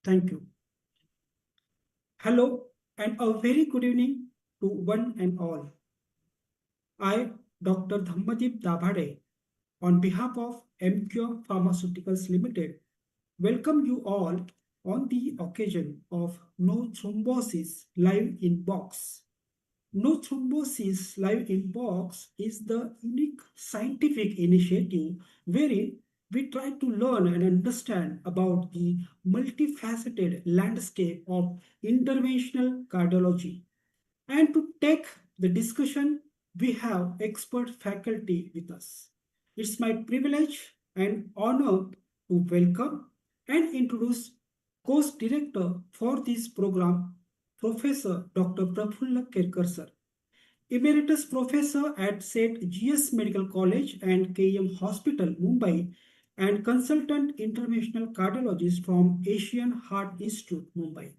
Thank you. Hello and a very good evening to one and all. I, Dr. Dhammadeep Dabhade, on behalf of Emcure Pharmaceuticals Limited, welcome you all on the occasion of No Thrombosis Live in Box. No Thrombosis Live in Box is the unique scientific initiative wherein we try to learn and understand about the multifaceted landscape of interventional cardiology. And to take the discussion, we have expert faculty with us. It's my privilege and honor to welcome and introduce course director for this program, Professor Dr. Prafulla Kerkar sir. Emeritus Professor at St. G.S. Medical College and KM Hospital, Mumbai, and Consultant Interventional Cardiologist from Asian Heart Institute, Mumbai.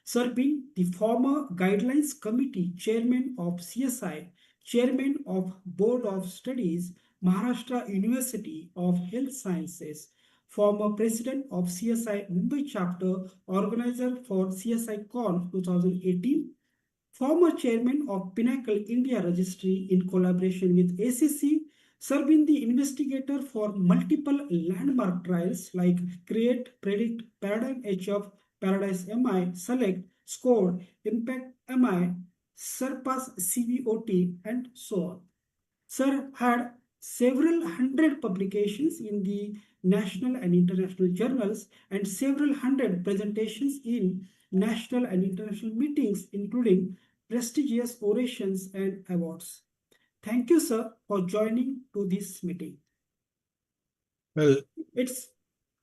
Sir being the former Guidelines Committee Chairman of CSI, Chairman of Board of Studies, Maharashtra University of Health Sciences, former President of CSI Mumbai Chapter, Organizer for CSI Con 2018, former chairman of Pinnacle India Registry in collaboration with ACC, serving the investigator for multiple landmark trials like CREATE, PREDICT, Paradigm HF, Paradise MI, Select, SCORE, Impact MI, Surpass CVOT, and so on. Sir had several hundred publications in the national and international journals and several hundred presentations in national and international meetings, including prestigious orations and awards. Thank you, sir, for joining to this meeting. Well, It's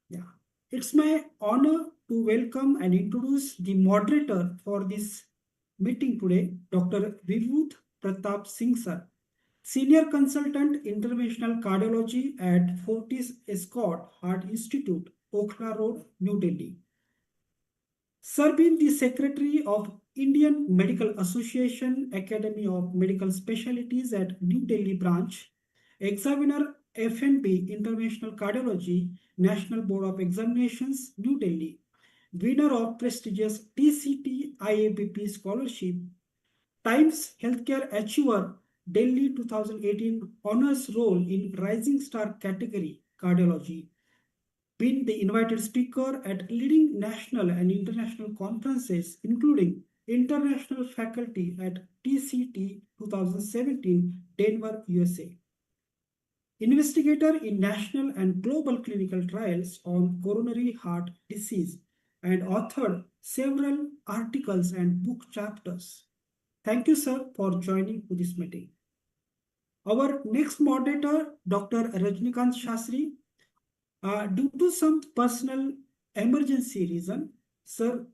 yeah, it's my honor to welcome and introduce the moderator for this meeting today, Dr. Vibhuth Pratap Singh, sir. Senior Consultant Interventional Cardiology at Fortis Escort Heart Institute, Okhla Road, New Delhi. Sir being the Secretary of Indian Medical Association Academy of Medical Specialties at New Delhi branch, Examiner FNB Interventional Cardiology, National Board of Examinations, New Delhi, winner of prestigious TCT IABP scholarship, Times Healthcare Achiever Delhi 2018 honors role in Rising Star category cardiology. Been the invited speaker at leading national and international conferences, including international faculty at TCT 2017, Denver, USA. Investigator in national and global clinical trials on coronary heart disease and authored several articles and book chapters. Thank you, sir, for joining to this meeting. Our next moderator, Dr. Rajnikant Shastri, due to some personal emergency reason, sir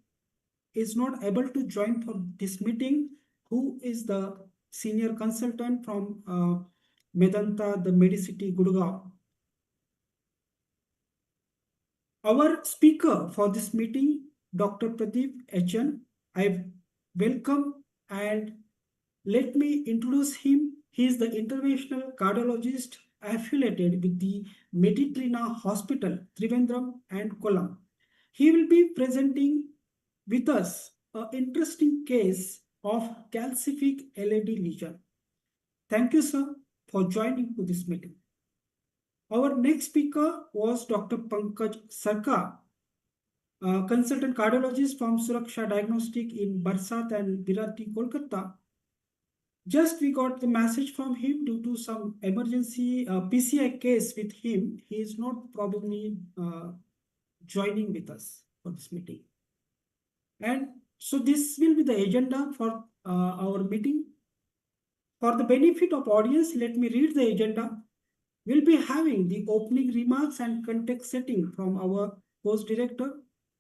is not able to join for this meeting, who is the senior consultant from Medanta, the Medicity, Gurgaon. Our speaker for this meeting, Dr. Pradeep HN, I welcome and let me introduce him. He is the interventional cardiologist affiliated with the Meditrina Hospital, Trivandrum and Kollam. He will be presenting with us an interesting case of calcific LAD lesion. Thank you, sir, for joining to this meeting. Our next speaker was Dr. Pankaj Sarkar, consultant cardiologist from Suraksha Diagnostic in Barsat and Birati, Kolkata. Just we got the message from him due to some emergency PCI case with him. He is not probably joining with us for this meeting. And so this will be the agenda for our meeting. For the benefit of audience, let me read the agenda. We'll be having the opening remarks and context setting from our post director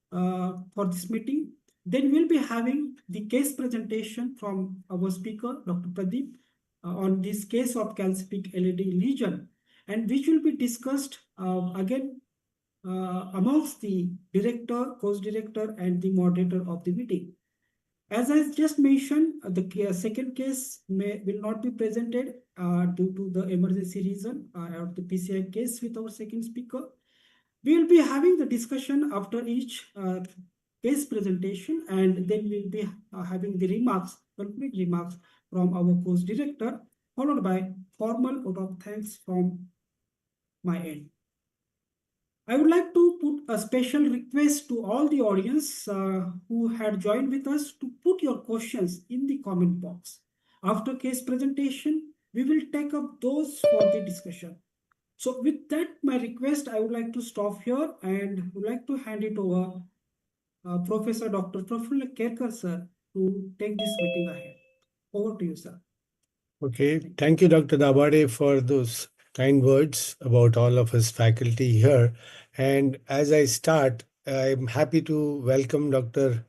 for this meeting. Then we'll be having the case presentation from our speaker, Dr. Pradeep, on this case of calcific LAD lesion, and which will be discussed again amongst the director, course director, and the moderator of the meeting. As I just mentioned, the second case will not be presented due to the emergency reason of the PCI case with our second speaker. We will be having the discussion after each case presentation, and then we'll be having the remarks, complete remarks from our course director, followed by formal vote of thanks from my end. I would like to put a special request to all the audience who had joined with us to put your questions in the comment box. After case presentation, we will take up those for the discussion. So with that, my request, I would like to stop here and would like to hand it over Professor Dr. Prafulla Kerkar sir to take this meeting ahead. Over to you, sir. Okay, thank you, Dr. Dabade, for those kind words about all of his faculty here. And as I start, I'm happy to welcome Dr.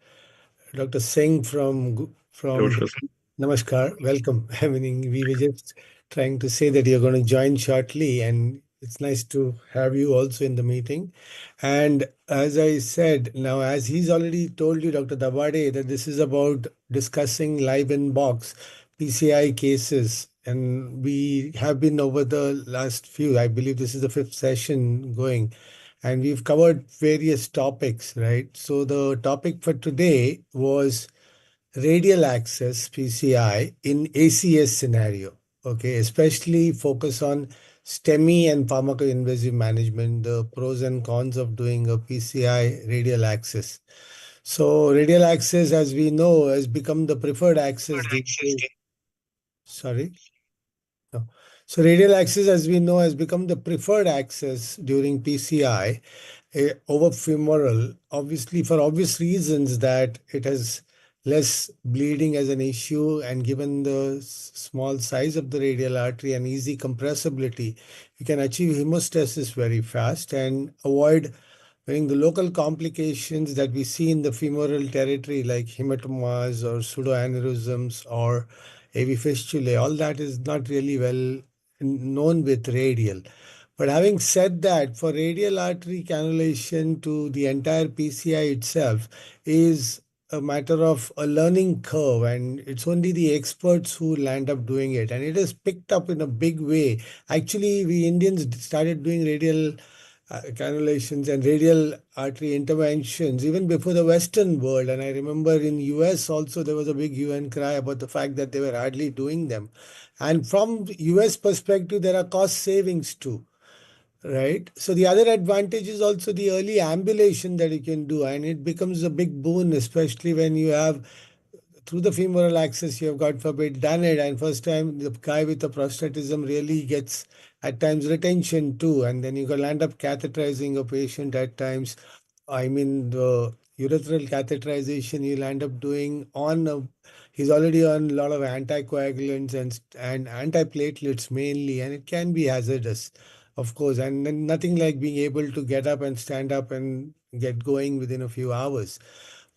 Singh from Namaskar. Namaskar. Welcome. I mean, we were just trying to say that you're going to join shortly, and it's nice to have you also in the meeting. And as I said, now as he's already told you, Dr. Dabade, that this is about discussing live in box PCI cases. And we have been over the last few, I believe this is the fifth session going, and we've covered various topics, right? So the topic for today was radial access PCI in ACS scenario. Okay, especially focus on STEMI and pharmacoinvasive management, the pros and cons of doing a PCI radial access. So radial access, as we know, has become the preferred access these days. Sorry. No. So radial access, as we know, has become the preferred access during PCI over femoral, obviously for obvious reasons that it has less bleeding as an issue, and given the small size of the radial artery and easy compressibility, you can achieve hemostasis very fast and avoid having the local complications that we see in the femoral territory like hematomas or pseudoaneurysms or AV fistulae. All that is not really well known with radial. But having said that, for radial artery cannulation to the entire PCI itself is a matter of a learning curve, and it's only the experts who land up doing it. And it has picked up in a big way. Actually, we Indians started doing radial cannulations and radial artery interventions even before the Western world. And I remember in US also there was a big hue and cry about the fact that they were hardly doing them. And from US perspective, there are cost savings too. Right. So the other advantage is also the early ambulation that you can do, and it becomes a big boon, especially when you have through the femoral access, you have, God forbid, done it, and first time the guy with the prostatism really gets at times retention too, and then you can end up catheterizing a patient at times. I mean, the urethral catheterization you'll end up doing on he's already on a lot of anticoagulants and antiplatelets mainly, and it can be hazardous, of course, and then nothing like being able to get up and stand up and get going within a few hours.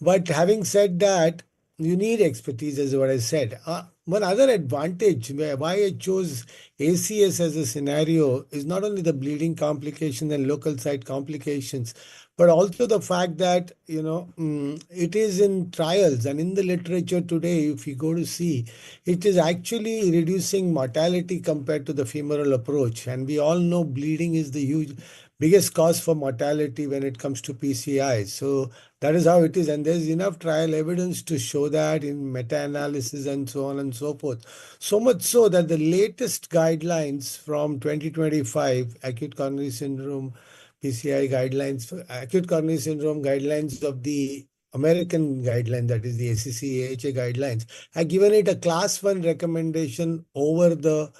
But having said that, you need expertise, is what I said. One other advantage why I chose ACS as a scenario is not only the bleeding complications and local site complications, but also the fact that it is in trials and in the literature today. If you go to see, it is actually reducing mortality compared to the femoral approach, and we all know bleeding is the biggest cause for mortality when it comes to PCI. So that is how it is. And there's enough trial evidence to show that in meta-analysis and so on and so forth. So much so that the latest guidelines from 2025, acute coronary syndrome, PCI guidelines, acute coronary syndrome guidelines of the American guideline, that is the ACC/AHA guidelines, have given it a class 1 recommendation over the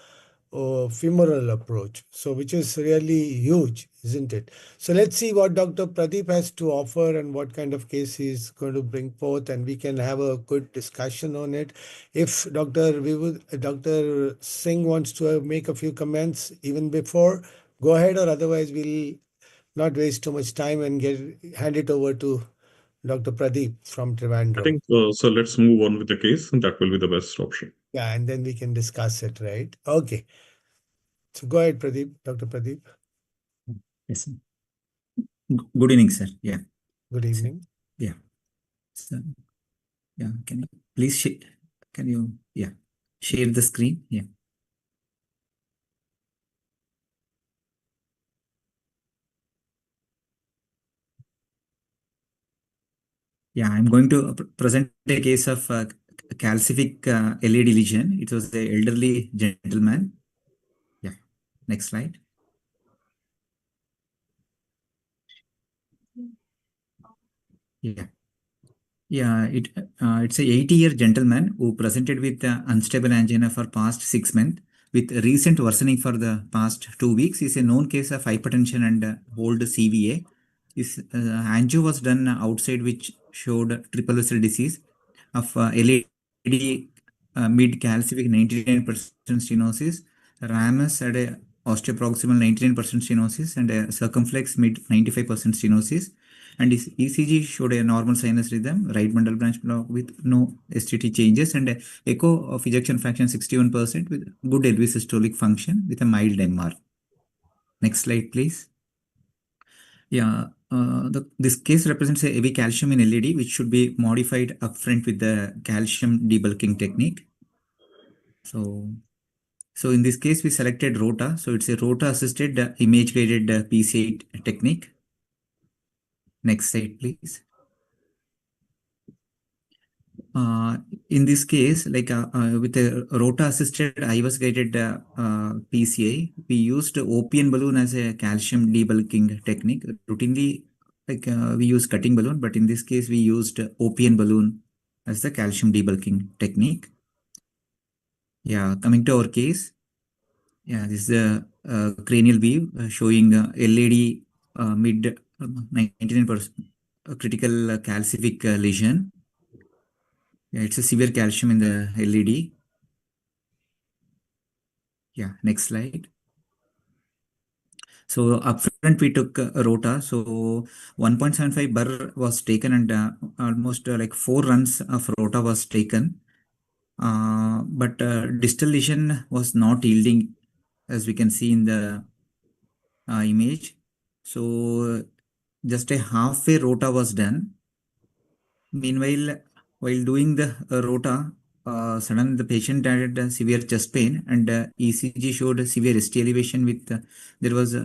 femoral approach. So, which is really huge, isn't it? So, let's see what Dr. Pradeep has to offer and what kind of case he's going to bring forth, and we can have a good discussion on it. If Dr. Singh wants to make a few comments even before, go ahead, or otherwise, we'll not waste too much time and hand it over to Dr. Pradeep from I Trivandrum. think so. Let's move on with the case, and that will be the best option. Yeah, and then we can discuss it, right? Okay. So go ahead, Pradeep, Dr. Pradeep. Yes, sir. Good evening, sir. Yeah. Good evening. Yeah. So, yeah. Can you please share the screen? Yeah. Yeah, I'm going to present a case of calcific LED lesion. It was the elderly gentleman. Yeah, next slide. Yeah. Yeah, it's a 80-year gentleman who presented with unstable angina for past 6 months with recent worsening for the past 2 weeks. Is a known case of hypertension and old CVA. His angio was done outside, which showed triple vessel disease of LED mid calcific 99% stenosis. Ramus had a osteoproximal 99% stenosis and a circumflex mid 95% stenosis, and his ECG showed a normal sinus rhythm, right bundle branch block with no STT changes, and a echo of ejection fraction 61% with good LV systolic function with a mild MR. Next slide, please. Yeah, this case represents a heavy calcium in LED, which should be modified upfront with the calcium debulking technique. So in this case, we selected ROTA. So it's a ROTA-assisted image-guided PCA technique. Next slide, please. In this case, like with a ROTA-assisted IVAS guided PCA, we used OPN balloon as a calcium debulking technique. Routinely, like we use cutting balloon, but in this case, we used OPN balloon as the calcium debulking technique. Yeah, coming to our case. Yeah, this is a cranial view showing LED mid 99% critical calcific lesion. Yeah, it's a severe calcium in the LED. Yeah, next slide. So upfront we took a ROTA. So 1.75 bar was taken, and almost like 4 runs of ROTA was taken. But distal lesion was not yielding, as we can see in the image. So just a halfway ROTA was done. Meanwhile, while doing the ROTA, suddenly the patient had severe chest pain, and ECG showed severe ST elevation with there was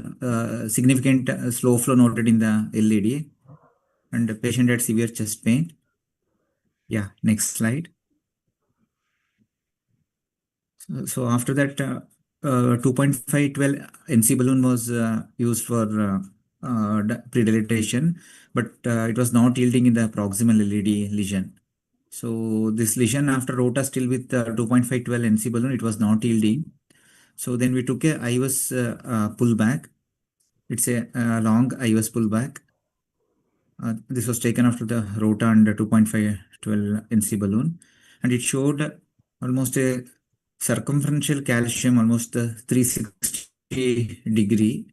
significant slow flow noted in the LED, and the patient had severe chest pain. Yeah, next slide. So after that, 2.512 NC balloon was used for pre-dilatation, but it was not yielding in the proximal LED lesion. So this lesion after ROTA still with 2.512 NC balloon, it was not yielding. So then we took a IVAS pullback. It's a long IVAS pullback. This was taken after the ROTA and 2.512 NC balloon, and it showed almost a circumferential calcium almost 360 degree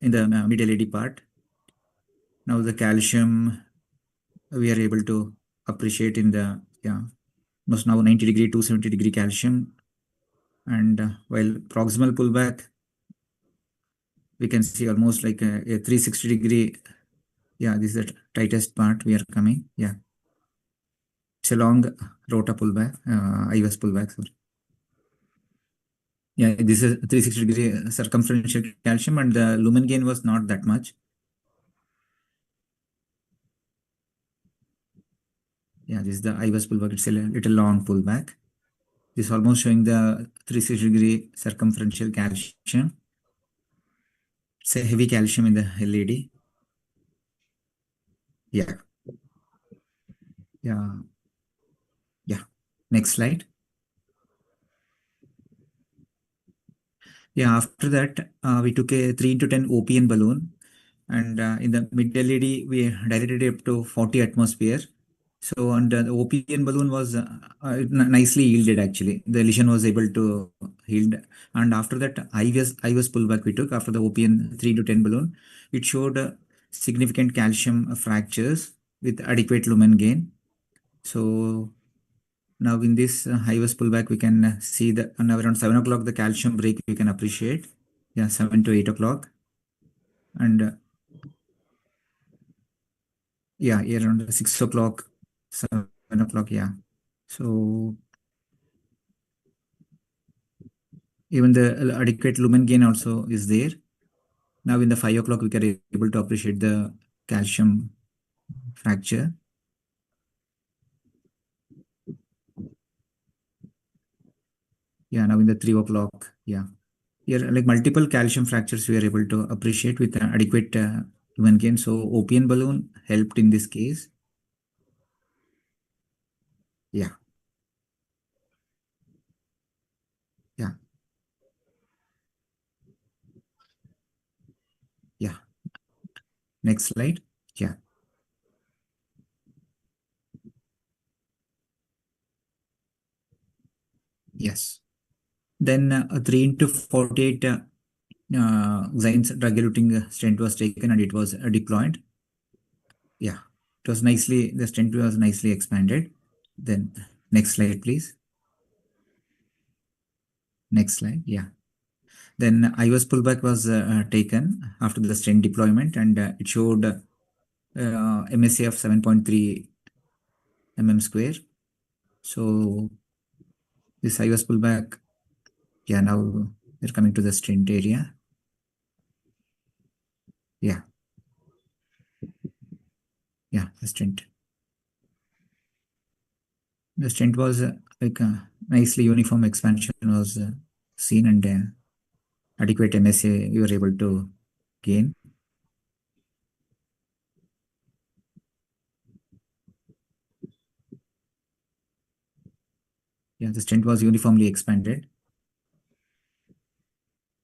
in the mid LED part. Now the calcium we are able to appreciate in the almost now 90 degree, 270 degree calcium, and while proximal pullback we can see almost like a 360 degree. Yeah, this is the tightest part we are coming. Yeah, it's a long ROTA pullback, IVAS pullback. Sorry. Yeah, this is 360 degree circumferential calcium, and the lumen gain was not that much. Yeah, this is the IVAS pullback. It's a little long pullback. This is almost showing the 360 degree circumferential calcium. It's a heavy calcium in the LED. Yeah. Yeah. Yeah. Next slide. Yeah, after that, we took a 3x10 OPN balloon, and in the mid LED, we dilated it up to 40 atmosphere. So, and the OPN balloon was nicely yielded actually. The lesion was able to yield. And after that, IVAS pullback we took after the OPN 3x10 balloon. It showed significant calcium fractures with adequate lumen gain. So, now in this IVAS pullback, we can see that around 7 o'clock, the calcium break we can appreciate. Yeah, 7 to 8 o'clock. And yeah, around 6 o'clock, 7 o'clock, yeah. So even the adequate lumen gain also is there. Now in the 5 o'clock, we can able to appreciate the calcium fracture. Yeah, now in the 3 o'clock. Yeah. Here, like multiple calcium fractures, we are able to appreciate with adequate human gain. So opium balloon helped in this case. Yeah. Yeah. Yeah. Next slide. Yeah. Yes. Then a 3 into 48 Xine's drug-eluting stent was taken and it was deployed. Yeah. It was nicely, the stent was nicely expanded. Then next slide, please. Next slide. Yeah. Then IOS pullback was taken after the stent deployment and it showed MSA of 7.3 mm square. So this IOS pullback, yeah, now we're coming to the stent area. Yeah. Yeah, the stent. The stent was like nicely uniform expansion was seen and adequate MSA you were able to gain. Yeah, the stent was uniformly expanded.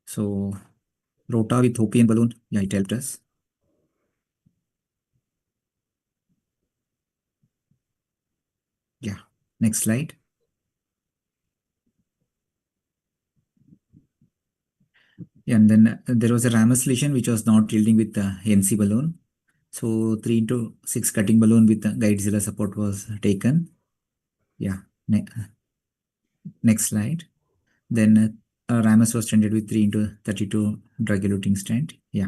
So rota with opium balloon, yeah, it helped us. Yeah, next slide. Yeah, and then there was a ramus lesion which was not yielding with the NC balloon. So 3 into 6 cutting balloon with the guide zilla support was taken. Yeah, next slide. Then ramus was stented with 3 into 32 drug eluting stent. Yeah,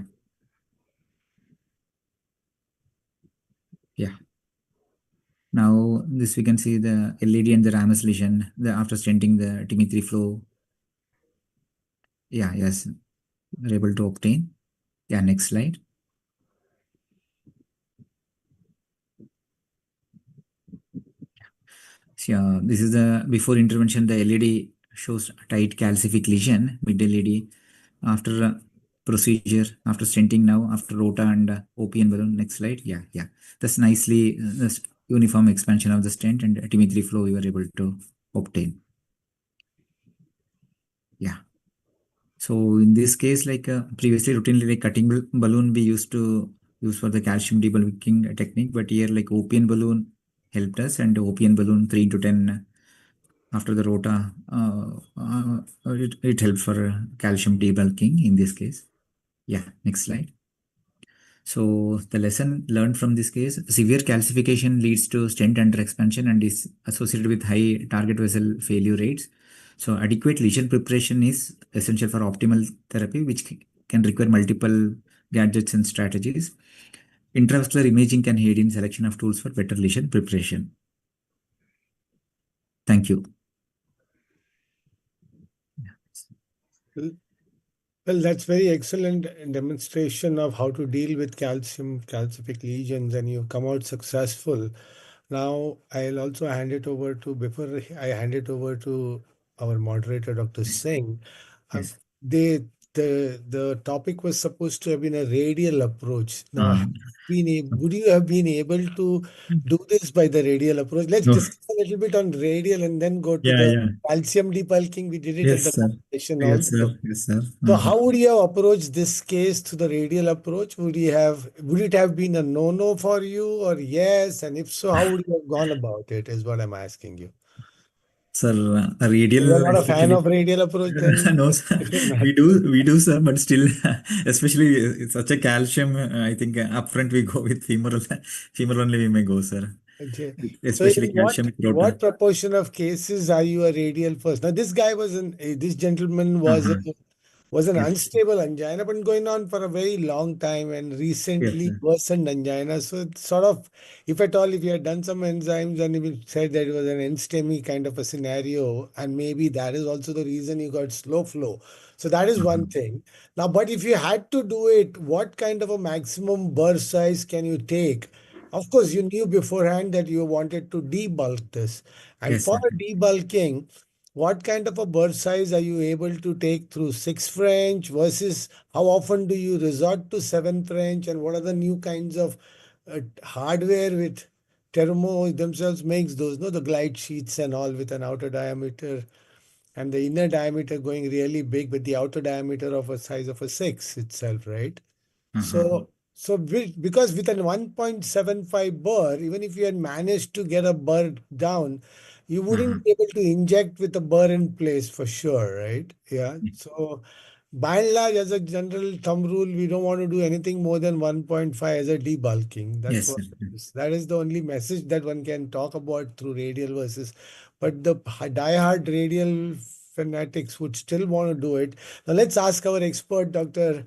yeah. Now this we can see the LED and the ramus lesion the after stenting the TIMI3 flow. Yeah, yes, we're able to obtain. Yeah, next slide. Yeah, this is the before intervention. The LED shows tight calcific lesion, mid LED. After procedure, after stenting now, after rota and OP and balloon. Next slide. Yeah, yeah. That's nicely this uniform expansion of the stent and TIMI3 flow we were able to obtain. Yeah. So in this case, like previously routinely like cutting balloon we used to use for the calcium debulking technique, but here like OPN balloon helped us and OPN balloon 3 into 10 after the rota, it helps for calcium debulking in this case. Yeah, next slide. So the lesson learned from this case, severe calcification leads to stent under expansion and is associated with high target vessel failure rates. So adequate lesion preparation is essential for optimal therapy, which can require multiple gadgets and strategies. Intravascular imaging can aid in selection of tools for better lesion preparation. Thank you. Well, that's very excellent demonstration of how to deal with calcific lesions, and you've come out successful. Now, I'll also hand it over to, before I hand it over to our moderator, Dr. Singh. Yes. They, the topic was supposed to have been a radial approach. Now, Uh, would you have been able to do this by the radial approach? Let's no. discuss a little bit on radial and then go to Yeah, the yeah. calcium debulking. We did it at the Yes, sir. session Yes, also. sir. Yes, sir. So how would you have approached this case to the radial approach? Would it have been a no-no for you or yes? And if so, how would you have gone about it is what I'm asking you. Sir, You're radial, not a fan especially. of radial approach then? No, sir. We do, sir, but still, especially it's such a calcium. I think upfront we go with femoral, femoral only we may go, sir. Okay. So in Especially calcium with rota. what proportion of cases are you a radial first? Now this guy this gentleman Uh-huh. was an Yes, unstable angina, but going on for a very long time and yes, recently sir. worsened angina. So it's sort of, if at all, if you had done some enzymes and you said that it was an NSTEMI kind of a scenario, and maybe that is also the reason you got slow flow. So that is Uh-huh. one thing. Now, but if you had to do it, what kind of a maximum burst size can you take? Of course, you knew beforehand that you wanted to debulk this. And Yes, for sir. a debulking, what kind of a bird size are you able to take through 6 French versus how often do you resort to 7 French, and what are the new kinds of hardware with Termo themselves makes those, no, the glide sheets and all with an outer diameter and the inner diameter going really big, but the outer diameter of a size of a 6 itself, right? Uh-huh. Because with an 1.75 burr, even if you had managed to get a burr down, you Uh-huh. wouldn't be able to inject with a burr in place for sure, right? Yeah. So by and large, as a general thumb rule, we don't want to do anything more than 1.5 as a debulking. That's Yes, what sir. it is. That is the only message that one can talk about through radial versus. But the die-hard radial fanatics would still want to do it. Now let's ask our expert, Dr.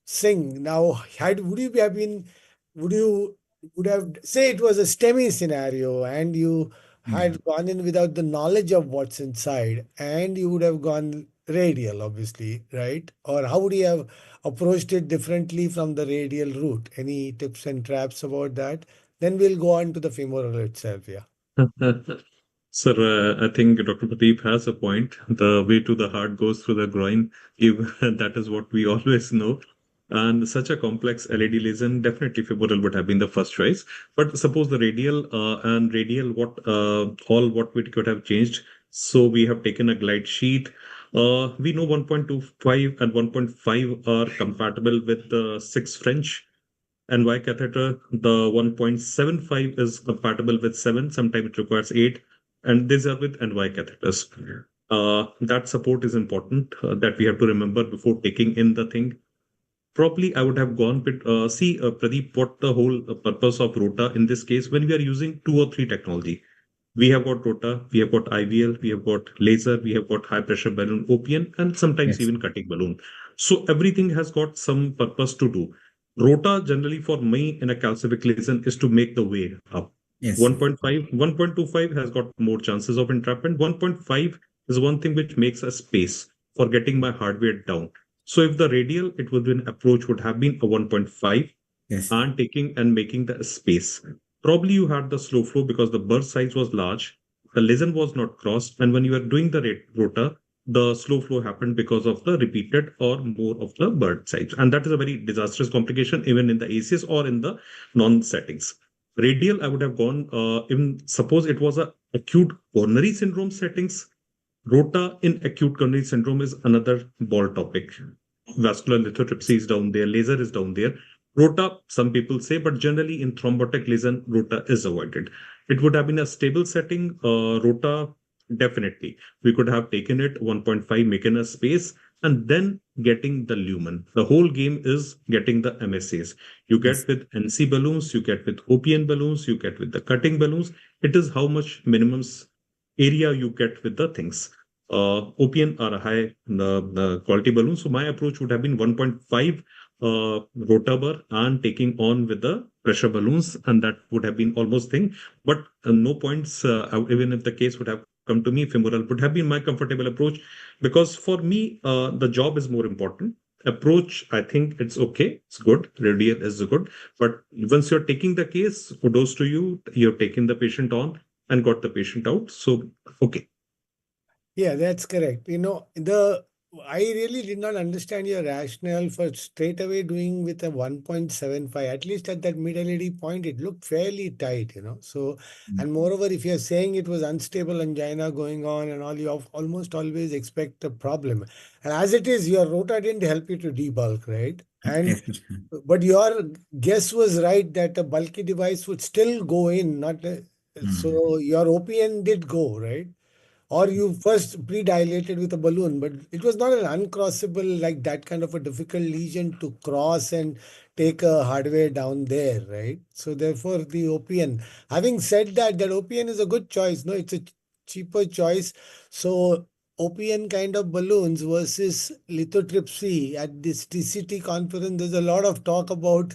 Singh. Now, would you have been, would you would have say it was a STEMI scenario and you Mhm. had gone in without the knowledge of what's inside, and you would have gone radial, obviously, right? Or how would you have approached it differently from the radial route? Any tips and traps about that? Then we'll go on to the femoral itself. Yeah. Sir, I think Dr. Pradeep has a point. The way to the heart goes through the groin. That is what we always know. And such a complex LED lesion, definitely femoral would have been the first choice. But suppose the radial and radial, what we could have changed. So we have taken a glide sheet. We know 1.25 and 1.5 are compatible with the 6 French. NY catheter, the 1.75 is compatible with 7, sometimes it requires 8, and these are with NY catheters. That support is important that we have to remember before taking in the thing. Probably I would have gone with, Pradeep, what the whole purpose of ROTA in this case, when we are using two or three technology. We have got ROTA, we have got IVL, we have got laser, we have got high pressure balloon OPN, and sometimes Yes. even cutting balloon. So everything has got some purpose to do. ROTA generally for me in a calcific lesion is to make the way up. Yes, sir. 1.5, 1.25 has got more chances of entrapment. 1.5 is one thing which makes a space for getting my hardware down. So if the radial, it would be an approach would have been a 1.5 Yes. and taking and making the space. Probably you had the slow flow because the burst size was large, the lesion was not crossed, and when you were doing the rotor, the slow flow happened because of the repeated or more of the bird size. And that is a very disastrous complication, even in the ACS or in the non settings. Radial, I would have gone, in suppose it was a acute coronary syndrome settings. Rota in acute coronary syndrome is another ball topic. Vascular lithotripsy is down there, laser is down there. Rota, some people say, but generally in thrombotic lesion, rota is avoided. It would have been a stable setting. Rota, definitely. We could have taken it 1.5, making a space, and then getting the lumen. The whole game is getting the MSAs. You Yes. get with NC balloons, you get with OPN balloons, you get with the cutting balloons. It is how much minimum area you get with the things. OPN are a high the quality balloon. So my approach would have been 1.5 rotabar and taking on with the pressure balloons, and that would have been almost thing. But no points, even if the case would have come to me, femoral would have been my comfortable approach because for me, the job is more important. Approach, I think it's okay, it's good, radial is good. But once you're taking the case, kudos to you, you're taking the patient on and got the patient out. So, okay. Yeah, that's correct. The I really did not understand your rationale for straight away doing with a 1.75. At least at that mid LED point, it looked fairly tight. So, Mm. and moreover, if you're saying it was unstable angina going on and all, you almost always expect a problem. And as it is, your rota didn't help you to debulk, right? And Yes, sir. but your guess was right that a bulky device would still go in, not Mm. so your OPN did go, right? Or you first pre-dilated with a balloon, but it was not an uncrossable, like that kind of a difficult lesion to cross and take a hardware down there, right? So therefore the OPN. Having said that, that OPN is a good choice. No, it's a cheaper choice. So OPN kind of balloons versus lithotripsy at this TCT conference, there's a lot of talk about,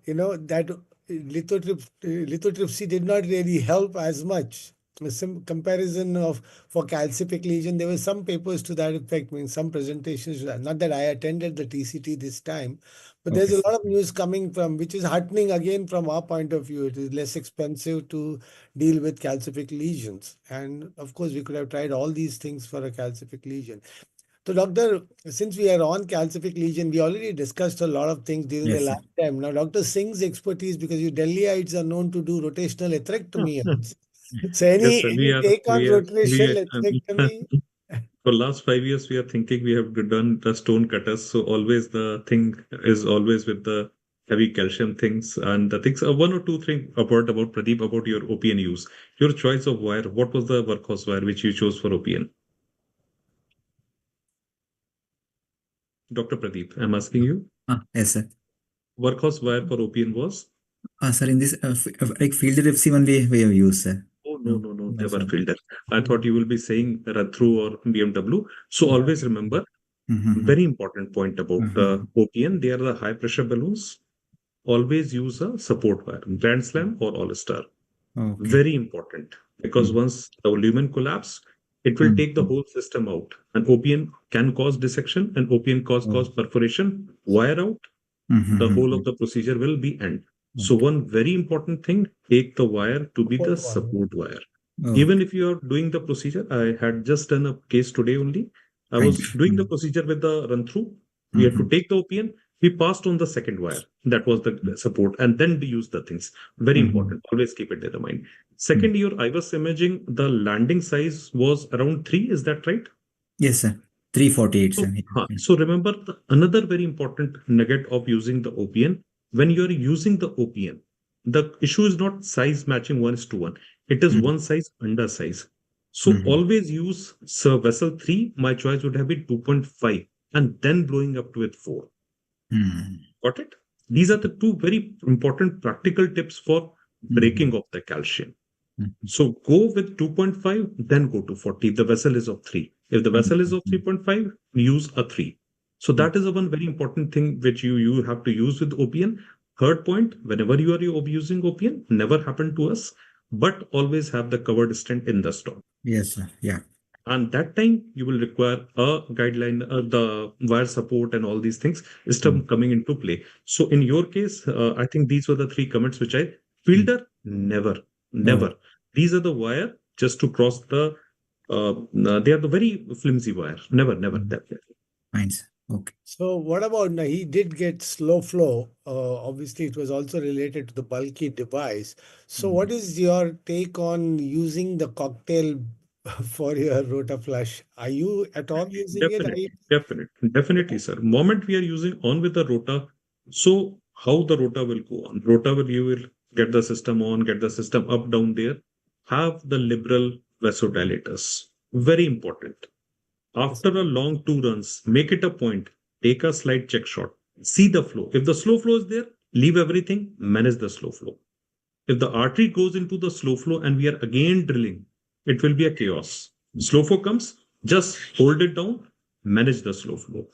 that lithotripsy did not really help as much. some comparison of for calcific lesion. There were some papers to that effect, mean some presentations. Not that I attended the TCT this time, but Okay, there's a sir. lot of news coming from, which is heartening again from our point of view. It is less expensive to deal with calcific lesions, and of course, we could have tried all these things for a calcific lesion. So, doctor, since we are on calcific lesion, we already discussed a lot of things during the Yes, sir. last time. Now, Dr. Singh's expertise, because you Delhiites are known to do rotational atherectomy. So, Yes, sir. any take on rotational We atherectomy? for last 5 years, we are thinking we have done the stone cutters. So always the thing is always with the heavy calcium things and the things. One or two things about Pradeep about your OPN use. Your choice of wire. What was the workhorse wire which you chose for OPN? Dr. Pradeep, I'm asking you. Yes, sir. Workhorse wire for OPN was? Sir, in this like fielder FC only we have used, sir. Oh, no, No, no, no, no, never sir. filter. I thought you will be saying run through or BMW. So Yeah. always remember, Mm-hmm. very important point about Mm-hmm. OPN. They are the high pressure balloons. Always use a support wire, Grand Slam or All Star. Okay. Very important because Mm-hmm. once the lumen collapse, it will take the whole system out. And OPN can cause dissection and OPN cause perforation, wire out, the whole Mm-hmm. of the procedure will be end. So Okay. one very important thing, take the wire to be the Support wire. support wire. Even Okay. if you are doing the procedure, I had just done a case today only. I Fine. was doing the procedure with the run through. We had to Mm-hmm. take the OPN. We passed on the second wire. That was the support, and then we use the things. Very Mm-hmm. important. Always keep it in the mind. Second, your IVUS imaging, the landing size was around 3. Is that right? Yes, sir. 348, So, sir. Yeah. so remember another very important nugget of using the OPN. When you are using the OPN, the issue is not size matching 1:1. It is Mm-hmm. one size under size. So Mm-hmm. always use vessel 3. My choice would have been 2.5 and then blowing up to with 4. Got it? These are the two very important practical tips for Mm-hmm. breaking of the calcium. Mm-hmm. So go with 2.5, then go to 40 if the vessel is of 3. If the vessel is of 3.5, use a 3. So that is a one very important thing which you have to use with OPN. Third point, whenever you are using OPN, never happen to us, but always have the covered stent in the stock. Yes, sir. Yeah. And that time you will require a guideline, the wire support and all these things is coming into play. So in your case, I think these were the three comments which I fielder never, Oh, never. These are the wire just to cross the. They are the very flimsy wire. Never, never. Definitely. fine, sir. Okay. So, what about now? He did get slow flow. Obviously, it was also related to the bulky device. So, what is your take on using the cocktail for your rota flush? Are you at all using it? Are you? Definitely, sir. Moment we are using on with the rota, so how the rota will go on? Rota will you will get the system on, get the system up down there. Have the liberal vasodilators. Very important. After a long 2 runs, make it a point. Take a slight check shot. See the flow. If the slow flow is there, leave everything, manage the slow flow. If the artery goes into the slow flow and we are again drilling, it will be a chaos. Slow flow comes, just hold it down, manage the slow flow.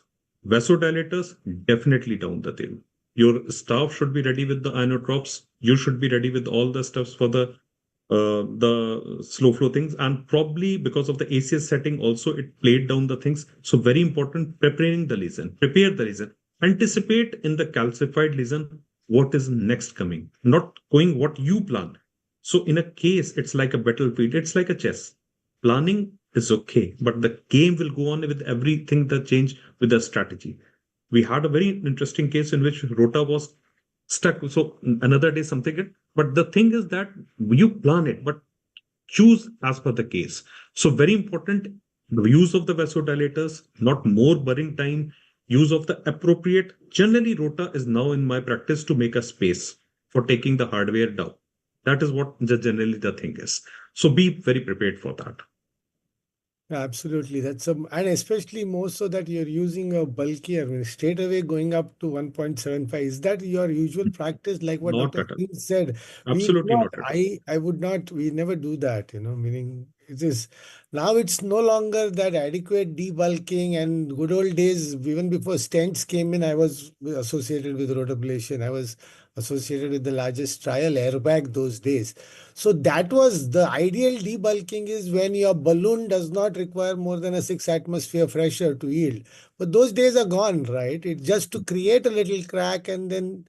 Vasodilators, definitely down the tail. Your staff should be ready with the inotropes. You should be ready with all the stuffs for the slow flow things, and probably because of the ACS setting also it played down the things. So very important, preparing the lesion, prepare the lesion, anticipate in the calcified lesion what is next coming, not going what you plan. So in a case, it's like a battlefield, it's like a chess. Planning is okay, but the game will go on with everything that change with the strategy. We had a very interesting case in which Rota was stuck. So another day something, but the thing is that you plan it, but choose as per the case. So very important, the use of the vasodilators, not more burning time, use of the appropriate. Generally, Rota is now in my practice to make a space for taking the hardware down. That is what generally the thing is. So be very prepared for that. Absolutely. And especially more so that you're using a bulkier, I mean, straight away going up to 1.75. Is that your usual practice? Like what Not Dr. at all. Singh said, we do Absolutely not, not at all. I would not, we never do that, meaning it is, now it's no longer that adequate debulking and good old days, even before stents came in, I was associated with rotablation. I was associated with the largest trial airbag those days. So that was the ideal debulking, is when your balloon does not require more than a 6 atmosphere pressure to yield. But those days are gone, right? It's just to create a little crack and then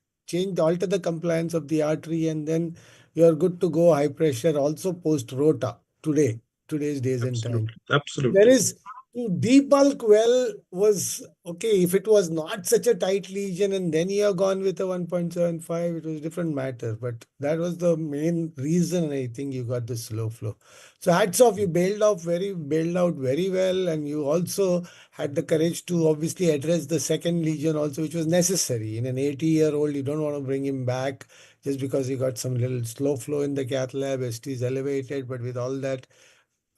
alter the compliance of the artery, and then you're good to go high pressure also post rota today's days and time. Absolutely. There Absolutely. is to debulk well was okay if it was not such a tight lesion and then you are gone with a 1.75, it was a different matter. But that was the main reason I think you got the slow flow. So hats off, you bailed out very well, and you also had the courage to obviously address the second lesion also, which was necessary. In an 80-year-old, you don't want to bring him back just because he got some little slow flow in the cath lab, ST is elevated, but with all that,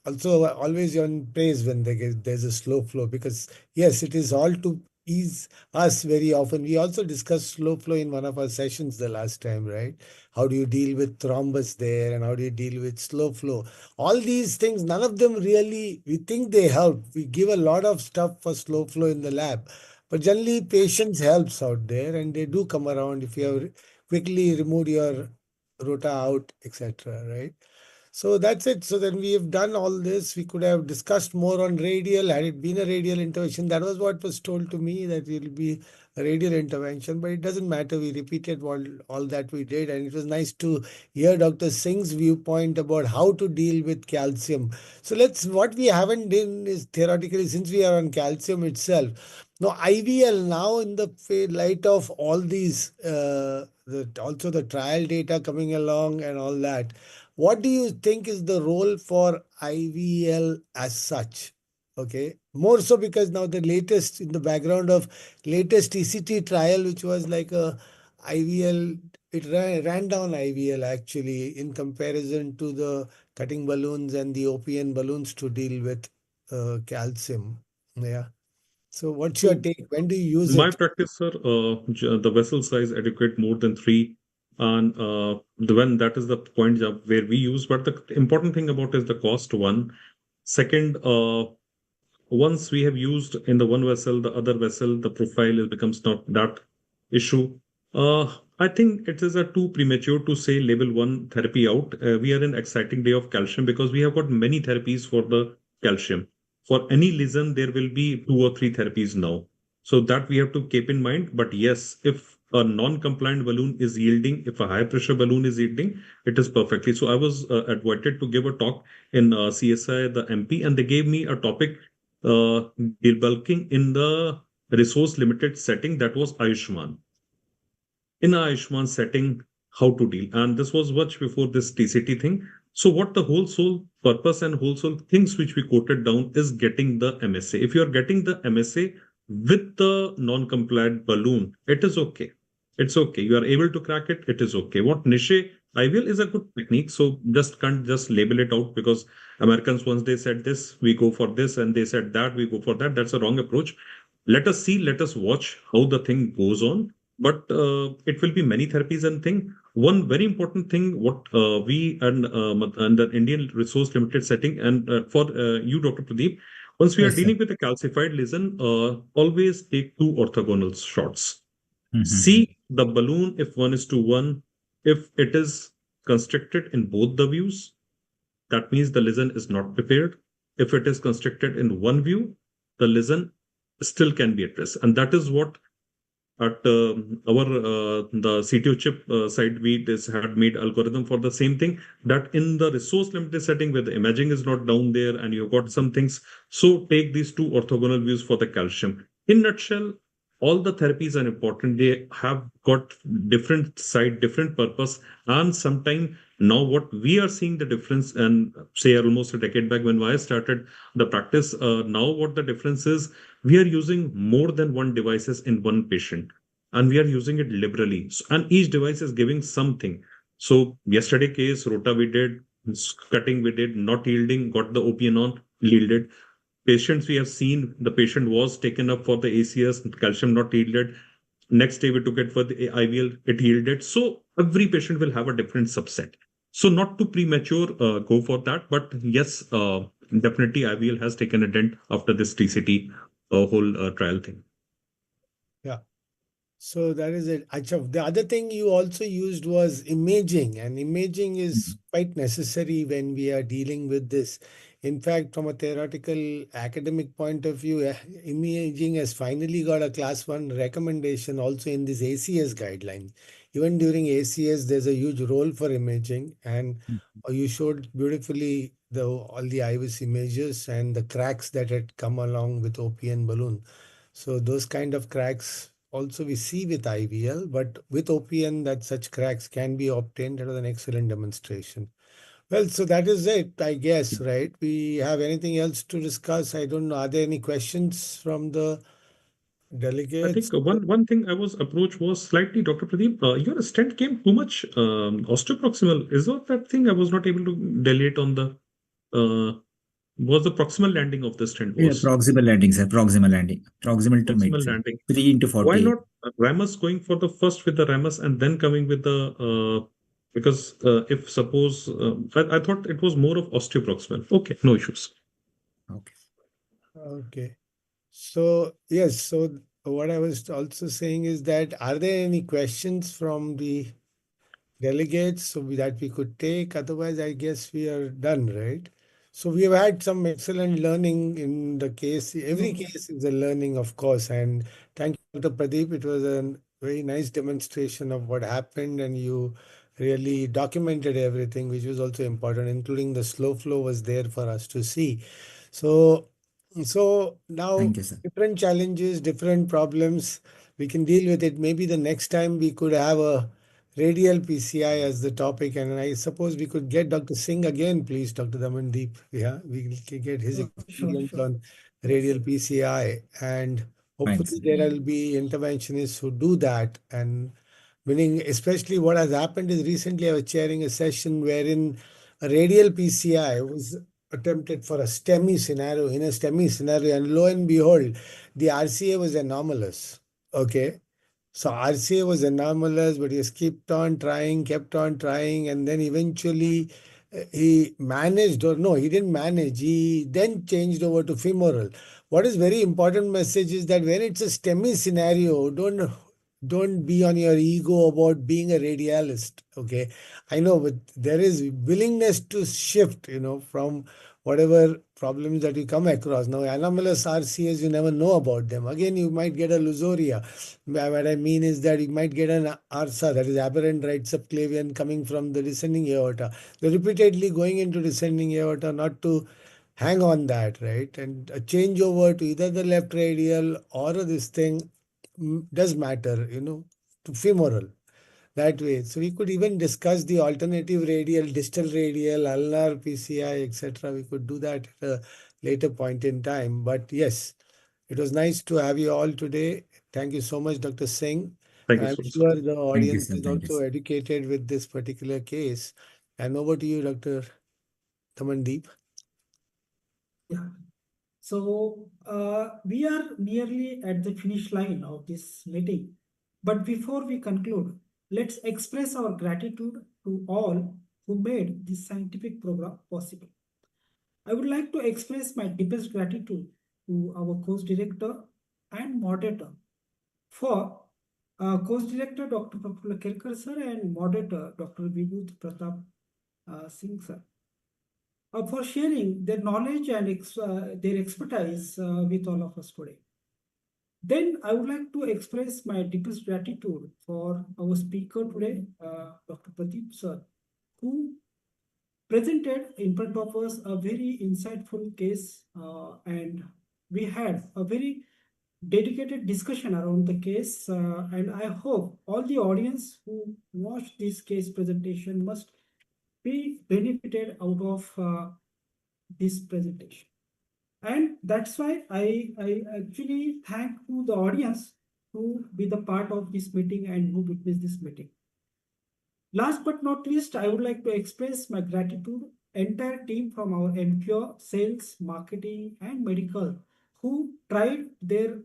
also always on praise when there's a slow flow, because yes, it is all to ease us very often. We also discussed slow flow in one of our sessions the last time, right? How do you deal with thrombus there, and how do you deal with slow flow? All these things, none of them really, we think they help. We give a lot of stuff for slow flow in the lab, but generally patience helps out there, and they do come around if you have quickly removed your rota out, etc., right? So that's it. So then we have done all this. We could have discussed more on radial. Had it been a radial intervention, that was what was told to me, that it will be a radial intervention. But it doesn't matter. We repeated all that we did. And it was nice to hear Dr. Singh's viewpoint about how to deal with calcium. So what we haven't done is theoretically, since we are on calcium itself. Now, IVL now in the light of all these, also the trial data coming along and all that, what do you think is the role for IVL as such? Okay, more so because now the latest in the background of latest ECT trial, which was like a IVL, it ran down IVL actually in comparison to the cutting balloons and the OPN balloons to deal with calcium. Yeah. So what's your So take? When do you use my it? practice, sir, the vessel size adequate more than three, and the when that is the point where we use. But the important thing about is the cost one. Second, once we have used in the one vessel, the other vessel, the profile becomes not that issue. I think it is a too premature to say level one therapy out. We are in exciting day of calcium because we have got many therapies for the calcium. For any lesion, there will be two or three therapies now. So that we have to keep in mind. But yes, if a non-compliant balloon is yielding, if a high pressure balloon is yielding, it is perfectly. So I was invited to give a talk in CSI, the MP, and they gave me a topic debulking in the resource limited setting, that was Ayushman. In a Ayushman setting, how to deal. And this was much before this TCT thing. So what the whole soul purpose and whole soul things which we quoted down is getting the MSA. If you are getting the MSA with the non-compliant balloon, it is okay. It's okay. You are able to crack it. It is okay. What niche IVL is a good technique. So just can't just label it out because Americans, once they said this, we go for this, and they said that, we go for that. That's a wrong approach. Let us see, let us watch how the thing goes on. But it will be many therapies and thing. One very important thing, what we and the Indian resource limited setting, and for you, Dr. Pradeep, once we are Yes, sir. dealing with a calcified lesion, always take two orthogonal shots. Mhm. See the balloon if 1:1. If it is constricted in both the views, that means the lesion is not prepared. If it is constricted in one view, the lesion still can be addressed. And that is what at our the CTO chip side, we had made algorithm for the same thing, that in the resource limited setting where the imaging is not down there and you've got some things. So take these two orthogonal views for the calcium. In nutshell, all the therapies are important. They have got different side, different purpose. And sometime now what we are seeing the difference, and say almost a decade back when I started the practice, now what the difference is, we are using more than one devices in one patient, and we are using it liberally. And each device is giving something. So yesterday case, rota we did, cutting we did, not yielding, got the OPN on, yielded. Patients we have seen, the patient was taken up for the ACS, calcium not yielded. Next day we took it for the IVL, it yielded. So every patient will have a different subset. So not too premature go for that, but yes, definitely IVL has taken a dent after this TCT whole trial thing. Yeah. So that is it. Acha, the other thing you also used was imaging, and imaging is quite necessary when we are dealing with this. In fact, from a theoretical academic point of view, imaging has finally got a class one recommendation also in this ACS guidelines. Even during ACS, there's a huge role for imaging, and you showed beautifully all the iris images and the cracks that had come along with OPN balloon. So those kind of cracks also we see with IVL, but with OPN that such cracks can be obtained. That was an excellent demonstration. Well, so that is it, I guess, right? We have anything else to discuss? I don't know. Are there any questions from the I think delegates? one thing I was approached was slightly, Dr. Pradeep, your stent came too much osteoproximal. Is that thing I was not able to delete on the was the proximal landing of the stent Yeah, was proximal landing, sir. Proximal landing. Proximal to mid, proximal sir. landing. 3 into Why 48. not Ramus going for the first with the Ramus and then coming with the because if suppose I thought it was more of osteoproximal. Okay, no issues. Okay. Okay. So, yes, so what I was also saying is that are there any questions from the delegates so that we could take? Otherwise, I guess we are done, right? So we have had some excellent learning in the case. Every case is a learning, of course. And thank you, Dr. Pradeep. It was a very nice demonstration of what happened, and you really documented everything, which was also important, including the slow flow was there for us to see. So, so now Thank you, sir. different challenges, different problems. We can deal with it. Maybe the next time we could have a radial PCI as the topic, and I suppose we could get Dr. Singh again, please, Dr. Damandeep. Yeah, we can get his Sure, experience sure. on Yes. radial PCI, and Fine, hopefully sir. there will be interventionists who do that. And meaning, especially what has happened is recently I was chairing a session wherein a radial PCI was attempted for a STEMI scenario, in a STEMI scenario, and lo and behold, the RCA was anomalous. Okay. So RCA was anomalous, but he has kept on trying, and then eventually he managed, or no, he didn't manage. He then changed over to femoral. What is very important message is that when it's a STEMI scenario, don't be on your ego about being a radialist. Okay, I know, but there is willingness to shift, from whatever problems that you come across. Now, anomalous RCAs, you never know about them. Again, you might get a lusoria. What I mean is that you might get an ARSA, that is aberrant right subclavian, coming from the descending aorta. So repeatedly going into descending aorta, not to hang on that, right? And a changeover to either the left radial or this thing does matter, to femoral that way. So we could even discuss the alternative radial, distal radial, ulnar PCI, etc. We could do that at a later point in time. But yes, it was nice to have you all today. Thank you so much, Dr. Singh. Thank And you I'm so much, sir. sure the Thank you, audience sir. is Thank you, also sir. educated with this particular case. And over to you, Dr. Tamandeep. Yeah. So we are nearly at the finish line of this meeting. But before we conclude, let's express our gratitude to all who made this scientific program possible. I would like to express my deepest gratitude to our course director and moderator for course director Dr. Prafula Kelkar sir and moderator Dr. Vibhuti Pratap Singh sir for sharing their knowledge and their expertise with all of us today. Then I would like to express my deepest gratitude for our speaker today, Dr. Pradeep sir, who presented in front of us a very insightful case, and we had a very dedicated discussion around the case. And I hope all the audience who watched this case presentation must be benefited out of this presentation. And that's why I actually thank to the audience who be the part of this meeting and who witnessed this meeting. Last but not least, I would like to express my gratitude entire team from our Emcure sales, marketing, and medical who tried their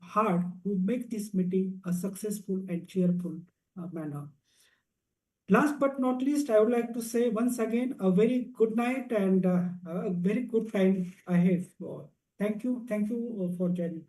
hard to make this meeting a successful and cheerful manner. Last but not least, I would like to say once again a very good night and a very good time ahead for all. Thank you. Thank you for joining.